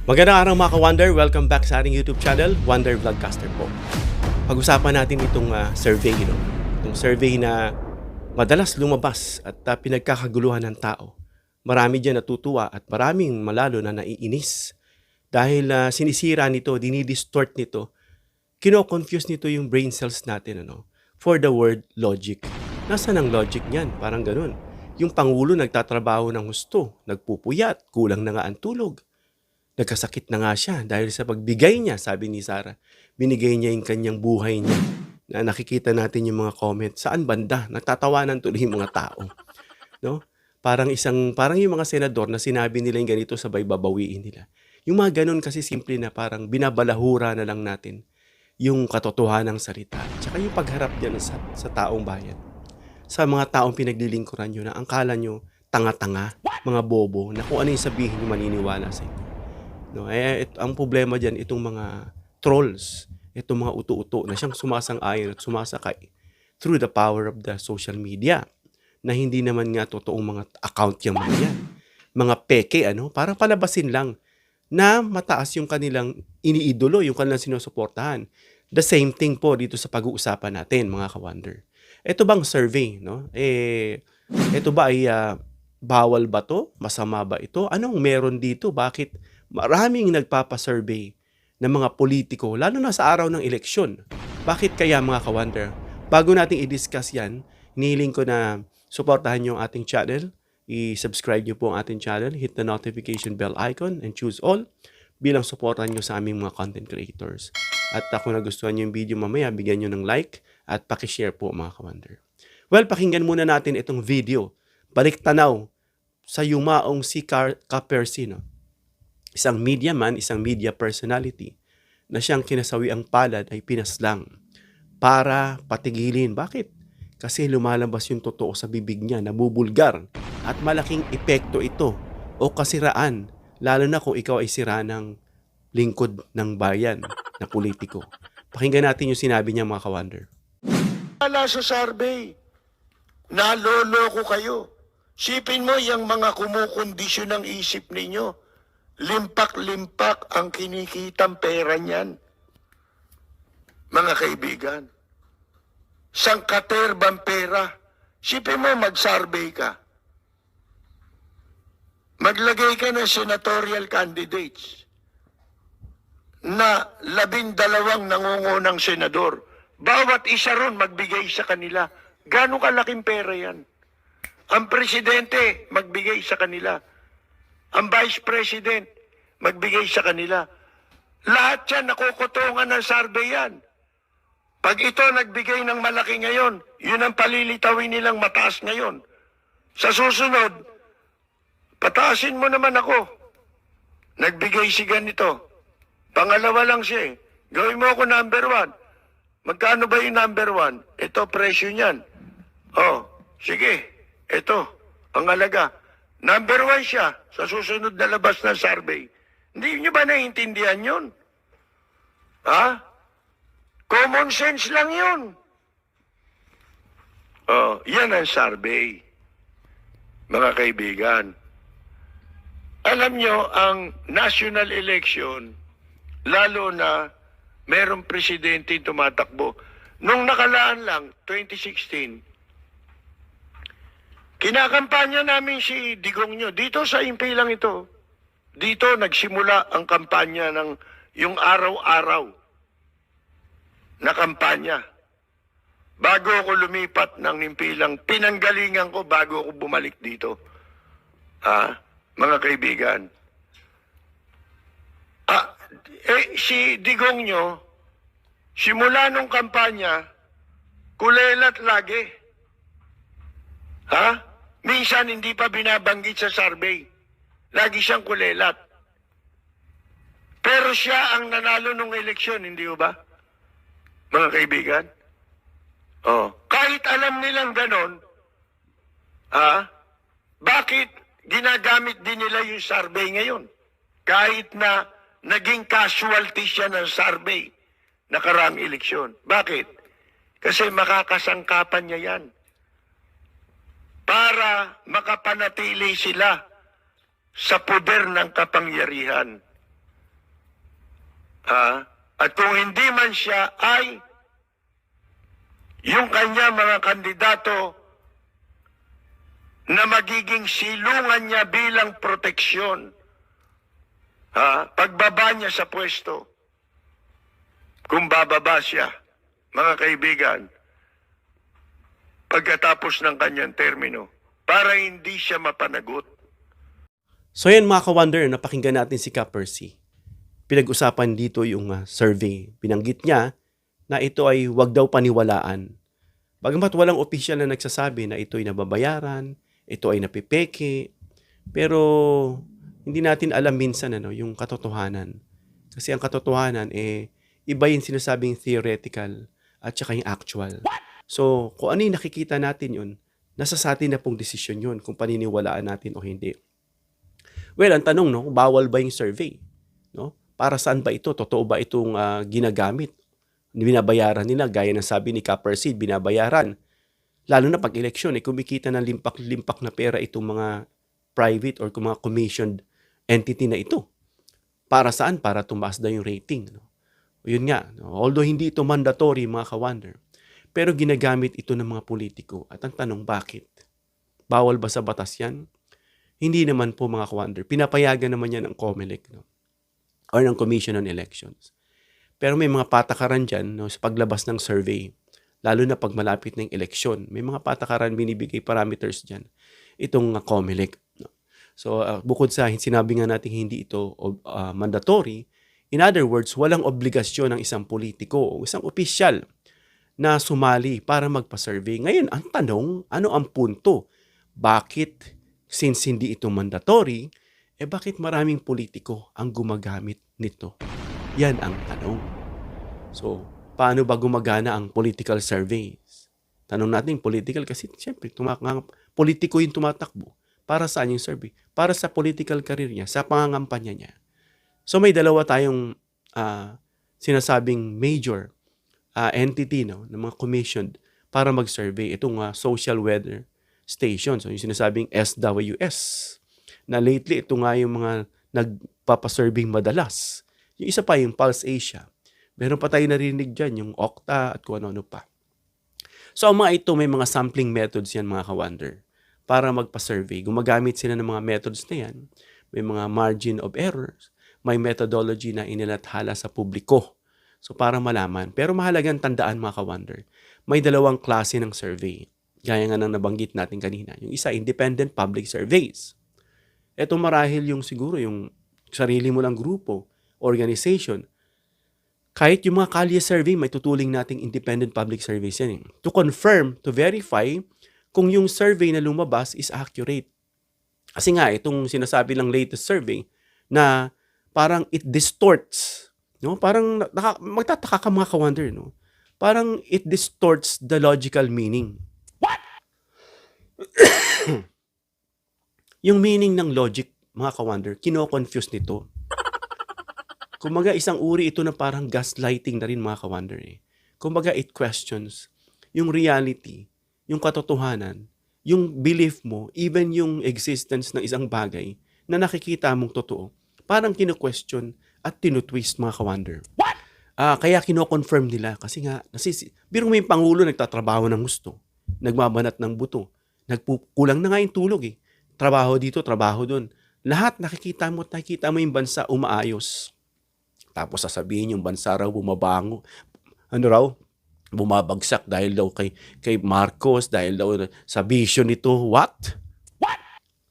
Magandang araw mga ka-Wonder, welcome back sa ating YouTube channel, Wonder Vlogcaster po. Pag-usapan natin itong survey, itong survey na madalas lumabas at pinagkakaguluhan ng tao. Marami dyan natutuwa at maraming malalo na naiinis. Dahil sinisira nito, dinidistort nito, kino-confuse nito yung brain cells natin for the word logic. Nasaan ang logic niyan? Parang ganun. Yung Pangulo nagtatrabaho ng husto, nagpupuyat, kulang na nga ang tulog. Nagkasakit na nga siya dahil sa pagbigay niya, sabi ni Sarah. Binigay niya yung kanyang buhay niya. Na nakikita natin yung mga comment. Saan banda? Nagtatawanan tuloy yung mga tao. No? Parang yung mga senador na sinabi nila yung ganito sabay babawiin nila. Yung mga ganun kasi simple na parang binabalahura na lang natin yung katotohanan ng salita. Tsaka yung pagharap niya sa taong bayan. Sa mga taong pinaglilingkuran nyo na ang kala nyo tanga-tanga, mga bobo, na kung ano yung sabihin nyo maniniwala sa inyo. No, ang problema diyan itong mga trolls, itong mga uto-uto na siyang sumasang-ayon at sumasakay through the power of the social media na hindi naman nga totoong mga account yung mga yan. Mga peke, para palabasin lang na mataas yung kanilang iniidolo, yung kanilang sinusuportahan. The same thing po dito sa pag-uusapan natin, mga ka-Wonder. Ito bang survey, ito ba ay bawal ba to? Masama ba ito? Anong meron dito? Bakit maraming nagpapasurvey ng mga politiko, lalo na sa araw ng eleksyon? Bakit kaya, mga ka-Wonder? Bago natin i-discuss yan, hinihiling ko na suportahan nyo ang ating channel. I-subscribe nyo po ang ating channel, hit the notification bell icon, and choose all bilang suportahan nyo sa aming mga content creators. At kung nagustuhan nyo yung video mamaya, bigyan nyo ng like at pakishare po, mga ka-Wonder. Well, pakinggan muna natin itong video. Balik tanaw sa yumaong si Ka-Percy, isang media man, isang media personality na siyang kinasawi ang palad ay pinaslang para patigilin. Bakit? Kasi lumalabas yung totoo sa bibig niya, nabubulgar at malaking epekto ito o kasiraan, lalo na kung ikaw ay sira ng lingkod ng bayan na politiko. Pakinggan natin yung sinabi niya, mga ka-Wonder. Wala sa survey. Naloloko kayo. Sipin mo yung mga kumukondisyon ng isip ninyo. Limpak-limpak ang kinikitang pera niyan. Mga kaibigan. Sangkaterbang pera. Sipin mo, mag-survey ka. Maglagay ka ng senatorial candidates na 12 nangungunang senador. Bawat isa ron magbigay sa kanila. Gano'ng kalaking pera yan? Ang presidente magbigay sa kanila. Ang vice president magbigay sa kanila. Lahat yan nakukutungan ng survey yan. Pag ito nagbigay ng malaki ngayon, yun ang palilitawin nilang mataas ngayon. Sa susunod, pataasin mo naman ako. Nagbigay si ganito. Pangalawa lang siya eh. Gawin mo ako number 1. Magkano ba yung number 1? Ito, presyo niyan. Oh, sige. Ito, ang halaga. Number 1 siya sa susunod na labas ng survey. Hindi nyo ba naiintindihan yun? Ha? Common sense lang yun. Oh, yan ang survey. Mga kaibigan. Alam nyo, ang national election, lalo na merong presidente tumatakbo. Nung nakalaan lang, 2016, kinakampanya namin si Digong nyo. Dito sa impilang ito, dito nagsimula ang kampanya ng yung araw-araw na kampanya. Bago ako lumipat ng impilang, pinanggalingan ko bago ako bumalik dito. Mga kaibigan. Si Digong nyo, simula nung kampanya, kulelat lagi. Minsan hindi pa binabanggit sa survey. Lagi siyang kulelat. Pero siya ang nanalo nung eleksyon, hindi ba? Mga kaibigan? Kahit alam nilang ganon, bakit ginagamit din nila yung survey ngayon? Kahit na naging casualty siya ng survey nakaraang eleksyon. Bakit? Kasi makakasangkapan niya yan. Para makapanatili sila sa poder ng kapangyarihan. Ha? At kung hindi man siya ay yung kanya mga kandidato na magiging silungan niya bilang proteksyon. Ha? Pagbaba niya sa pwesto, kung bababa siya, mga kaibigan, pagkatapos ng kanyang termino, para hindi siya mapanagot. So yan mga ka-wonder, napakinggan natin si Ka Percy. Pinag-usapan dito yung survey. Binanggit niya na ito ay wag daw paniwalaan. Bagamat walang opisyal na nagsasabi na ito ay nababayaran, ito ay napipeke, pero hindi natin alam minsan yung katotohanan. Kasi ang katotohanan iba yung sinasabing theoretical at saka yung actual. So kung ano yung nakikita natin yun, nasa sa atin na pong desisyon yun kung paniniwalaan natin o hindi. Well, ang tanong, bawal ba yung survey? Para saan ba ito? Totoo ba itong ginagamit? Binabayaran nila, gaya ng sabi ni Ka Percy, binabayaran. Lalo na pag eleksyon, kumikita ng limpak-limpak na pera itong mga private or mga commissioned entity na ito. Para saan? Para tumaas na yung rating. Yun nga, although hindi ito mandatory mga ka-wonder, pero ginagamit ito ng mga politiko. At ang tanong, bakit? Bawal ba sa batas yan? Hindi naman po mga ka-wonder. Pinapayagan naman yan ng COMELEC or ng Commission on Elections. Pero may mga patakaran dyan sa paglabas ng survey. Lalo na pag malapit ng eleksyon. May mga patakaran, binibigay parameters dyan. Itong COMELEC. So bukod sa sinabi nga natin hindi ito mandatory, in other words, walang obligasyon ng isang politiko o isang opisyal na sumali para magpa-survey. Ngayon, ang tanong, ano ang punto? Bakit, since hindi ito mandatory, bakit maraming politiko ang gumagamit nito? Yan ang tanong. So, paano ba gumagana ang political surveys? Tanong natin political kasi siyempre politiko yung tumatakbo. Para saan yung survey? Para sa political career niya, sa pangangampanya niya. So may dalawa tayong sinasabing major entity ng mga commissioned para mag-survey. Itong social weather station. So yung sinasabing SWS. Na lately ito nga yung mga nagpapasurvey madalas. Yung isa pa yung Pulse Asia. Meron pa tayo narinig dyan, yung Okta at kung ano-ano pa. So ang mga ito, may mga sampling methods yan mga ka-wonder para magpa-survey. Gumagamit sila ng mga methods na yan. May mga margin of errors. May methodology na inilathala sa publiko. So para malaman. Pero mahalagang tandaan mga ka-wonder, may dalawang klase ng survey. Gaya nga nang nabanggit natin kanina. Yung isa, independent public surveys. Ito marahil yung siguro yung sarili mo lang grupo, organization. Kahit yung mga kalye survey, may tutuling nating independent public surveys yan. To confirm, to verify kung yung survey na lumabas is accurate. Kasi nga, itong sinasabi lang latest survey na parang it distorts. Parang magtataka ka mga ka-wonder. Parang it distorts the logical meaning. What? Yung meaning ng logic, mga ka-wonder, kino-confuse nito. Kumbaga, isang uri ito na parang gaslighting na rin mga ka-wonder. Kumbaga, it questions yung reality, yung katotohanan, yung belief mo, even yung existence ng isang bagay na nakikita mong totoo, parang kino-question at tinutwist mga ka-wonder. What? Kaya kino-confirm nila kasi nga, biro may Pangulo nagtatrabaho ng gusto, nagbabanat ng buto, nagkukulang na nga yung tulog Trabaho dito, trabaho doon. Lahat nakikita mo yung bansa umaayos. Tapos sasabihin yung bansa raw bumabango. Bumabagsak dahil daw kay Marcos, dahil daw sa vision nito. What?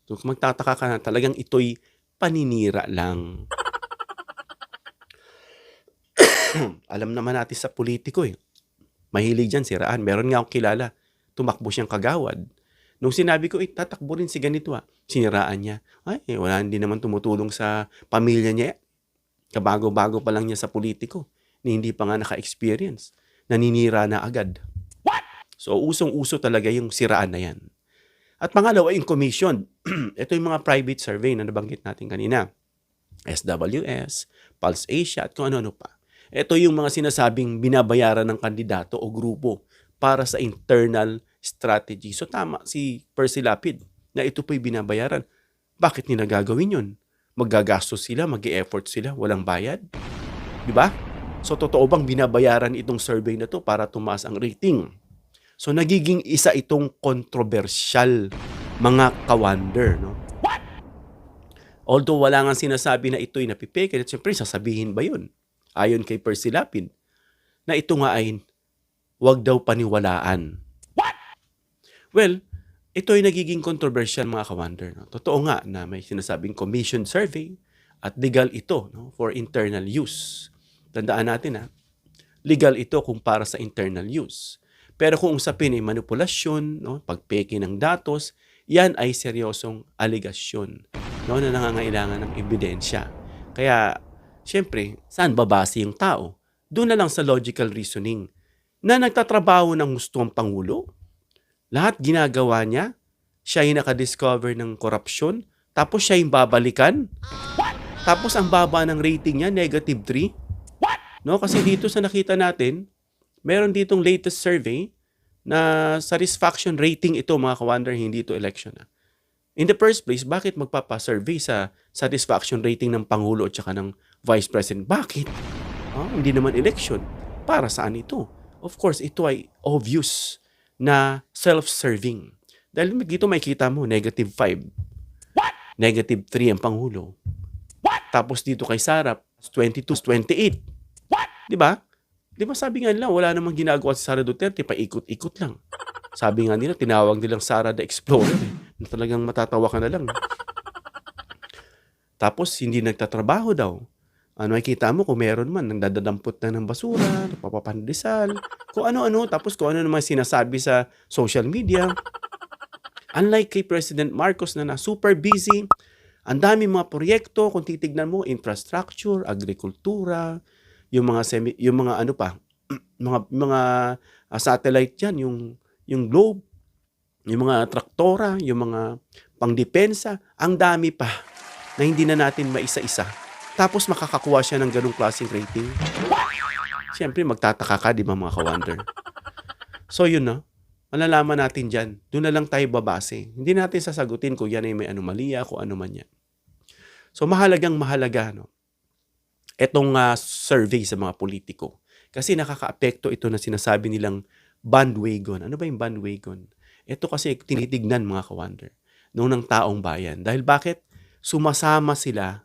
So, magtataka ka na talagang ito'y paninira lang. Alam naman natin sa politiko Mahilig dyan siraan. Meron nga akong kilala. Tumakbo siyang kagawad. Nung sinabi ko, tatakbo rin si ganito siniraan niya. Wala, hindi naman tumutulong sa pamilya niya. Kabago-bago pa lang niya sa politiko. Hindi pa nga naka-experience. Naninira na agad. What? So, usong-uso talaga yung siraan na yan. At pangalawa, yung commission. Ito yung mga private survey na nabanggit natin kanina. SWS, Pulse Asia, at kung ano-ano pa. Ito yung mga sinasabing binabayaran ng kandidato o grupo para sa internal strategy. So tama si Percy Lapid na ito po'y binabayaran. Bakit nila gagawin yun? Maggagastos sila, mag-e-effort sila, walang bayad? Di ba? So, totoo bang binabayaran itong survey na to para tumaas ang rating? So, nagiging isa itong kontrobersyal, mga ka-wonder, no? Although wala nga sinasabi na ito'y napipeke, at siyempre sasabihin ba yun? Ayon kay Percy Lapid, na ito nga ay wag daw paniwalaan. Well, ito ay nagiging controversial mga ka-wonder. No? Totoo nga na may sinasabing commission survey at legal ito, no, for internal use. Tandaan natin na legal ito kung para sa internal use. Pero kung usapin ay manipulasyon, no, pagpeke ng datos, yan ay seryosong aligasyon, no, na nangangailangan ng ebidensya. Kaya, syempre, saan babase yung tao? Doon na lang sa logical reasoning na nagtatrabaho ng gusto ang Pangulo. Lahat ginagawa niya, siya yung nakadiscover ng korupsyon, tapos siya yung babalikan. Tapos ang baba ng rating niya, -3. No, kasi dito sa nakita natin, meron ditong latest survey na satisfaction rating ito mga ka-wonder, hindi ito election. In the first place, bakit magpapa-survey sa satisfaction rating ng Pangulo at saka ng Vice President? Bakit? Hindi naman election. Para saan ito? Of course, ito ay obvious na self-serving. Dahil dito makikita mo, -5. -3 ang Pangulo. Tapos dito kay Sara, 22, 28. Di ba? Di ba sabi nga nila, wala namang ginagawa si Sara Duterte, paikot-ikot lang. Sabi nga nila, tinawag nilang Sara the Explorer. Na talagang matatawa ka na lang. Tapos, hindi nagtatrabaho daw. Ano, makikita mo kung meron man, nagdadampot na ng basura, nagpapapandesal, kung ano-ano, tapos kung ano naman sinasabi sa social media. Unlike kay President Marcos na super busy, ang dami mga proyekto, kung titignan mo, infrastructure, agrikultura, yung mga ano pa, mga satellite diyan, yung globe, yung mga traktora, yung mga pangdepensa, ang dami pa na hindi na natin maisa-isa. Tapos makakakuha siya ng ganung klaseng rating. Siyempre magtataka ka, di ba mga ka-wonder? So yun na, malalaman natin dyan. Doon na lang tayo babase. Hindi natin sasagutin kung yan ay may anomalya, kung ano man yan. So mahalaga, no? Etong survey sa mga politiko. Kasi nakaka-apekto ito na sinasabi nilang bandwagon. Ano ba yung bandwagon? Ito kasi tinitignan mga ka-wonder ng taong bayan. Dahil bakit? Sumasama sila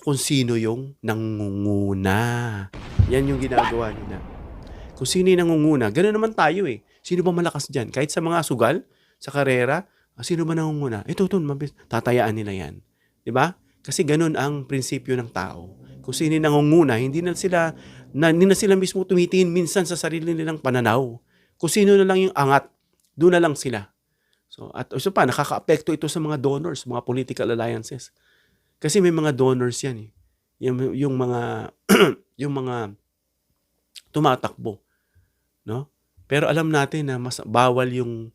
kung sino yung nangunguna. Yan yung ginagawa nila. Kung sino yung nangunguna, gano'n naman tayo eh. Sino ba malakas dyan? Kahit sa mga sugal, sa karera, sino ba nangunguna? Ito, tatayaan nila yan. Diba? Kasi gano'n ang prinsipyo ng tao. Kung sino nangunguna, hindi na sila mismo tumitingin minsan sa sarili nilang pananaw. Kung sino na lang yung angat, doon na lang sila. So, at so pa, nakaka-apekto ito sa mga donors, mga political alliances. Kasi may mga donors yan eh. Yung mga yung mga tumatakbo, no? Pero alam natin na mas bawal yung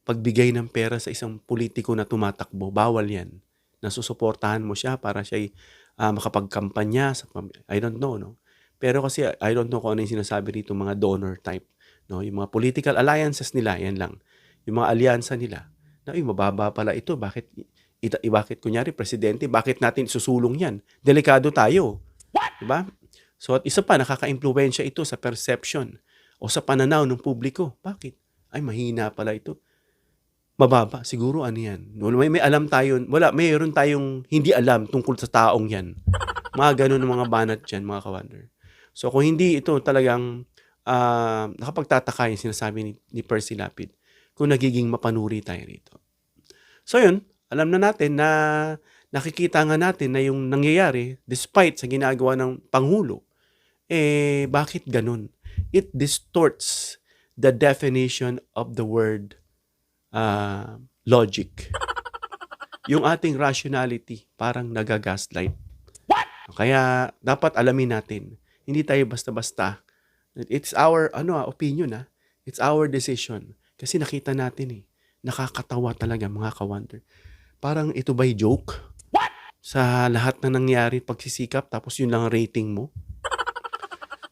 pagbigay ng pera sa isang politiko na tumatakbo. Bawal yan. Nasusuportahan mo siya para siya makapagkampanya sa I don't know, no? Pero kasi I don't know kung ano yung sinasabi dito mga donor type, no? Yung mga political alliances nila, yan lang. Yung mga alyansa nila. Na mababa pala ito, bakit kunyari presidente, bakit natin susulong yan? Delikado tayo. Diba? So at isa pa, nakaka-impluwensya ito sa perception o sa pananaw ng publiko. Bakit? Ay, mahina pala ito. Mababa, siguro ano yan. May alam tayo, mayroon tayong hindi alam tungkol sa taong yan. Mga ganun mga banat dyan, mga ka-wonder. So kung hindi ito talagang nakapagtataka yung sinasabi ni Percy Lapid, kung nagiging mapanuri tayo rito. So yun, alam na natin na nakikita nga natin na yung nangyayari despite sa ginagawa ng Pangulo, bakit ganun? It distorts the definition of the word logic. Yung ating rationality parang nagagaslight. Kaya dapat alamin natin, hindi tayo basta-basta. It's our opinion. It's our decision. Kasi nakita natin nakakatawa talaga mga ka-wonder. Parang ito ba'y joke? Sa lahat na nangyari pagsisikap tapos yun lang ang rating mo?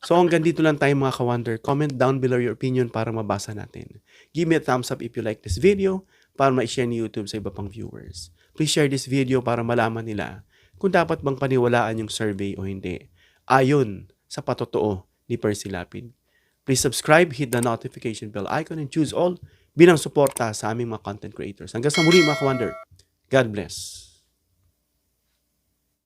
So hanggang dito lang tayo mga ka-wonder. Comment down below your opinion para mabasa natin. Give me a thumbs up if you like this video para ma-share ni YouTube sa iba pang viewers. Please share this video para malaman nila kung dapat bang paniwalaan yung survey o hindi. ayon sa patotoo ni Percy Lapid. Please subscribe, hit the notification bell icon, and choose all bilang suporta sa aming mga content creators. Hanggang sa muli mga ka-Wonder. God bless.